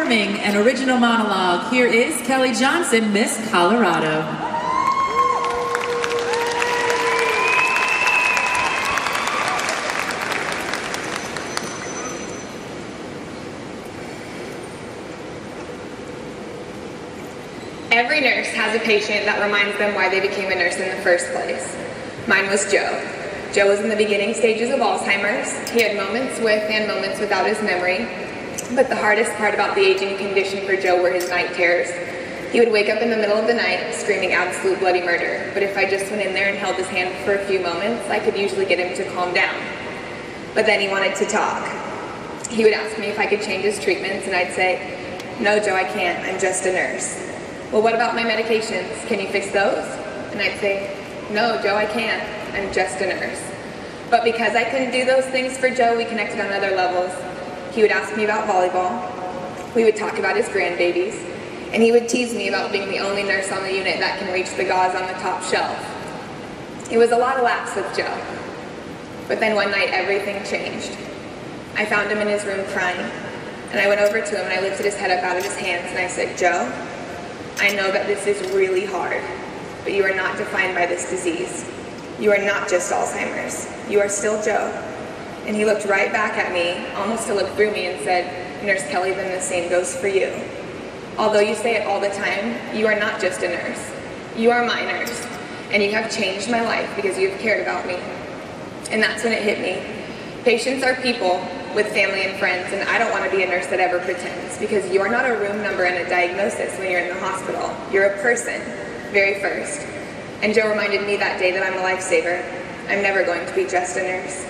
performing an original monologue, here is Kelly Johnson, Miss Colorado. Every nurse has a patient that reminds them why they became a nurse in the first place. Mine was Joe. Joe was in the beginning stages of Alzheimer's. He had moments with and moments without his memory. But the hardest part about the aging condition for Joe were his night terrors. He would wake up in the middle of the night screaming absolute bloody murder. But if I just went in there and held his hand for a few moments, I could usually get him to calm down. But then he wanted to talk. He would ask me if I could change his treatments, and I'd say, "No, Joe, I can't. I'm just a nurse." "Well, what about my medications? Can you fix those?" And I'd say, "No, Joe, I can't. I'm just a nurse." But because I couldn't do those things for Joe, we connected on other levels. He would ask me about volleyball. We would talk about his grandbabies. And he would tease me about being the only nurse on the unit that can reach the gauze on the top shelf. It was a lot of laughs with Joe. But then one night, everything changed. I found him in his room crying. And I went over to him and I lifted his head up out of his hands and I said, "Joe, I know that this is really hard, but you are not defined by this disease. You are not just Alzheimer's. You are still Joe." And he looked right back at me, almost to look through me, and said, "Nurse Kelly, then the same goes for you. Although you say it all the time, you are not just a nurse. You are my nurse, and you have changed my life because you have cared about me." And that's when it hit me. Patients are people with family and friends, and I don't want to be a nurse that ever pretends, because you're not a room number and a diagnosis when you're in the hospital. You're a person, very first. And Joe reminded me that day that I'm a lifesaver. I'm never going to be just a nurse.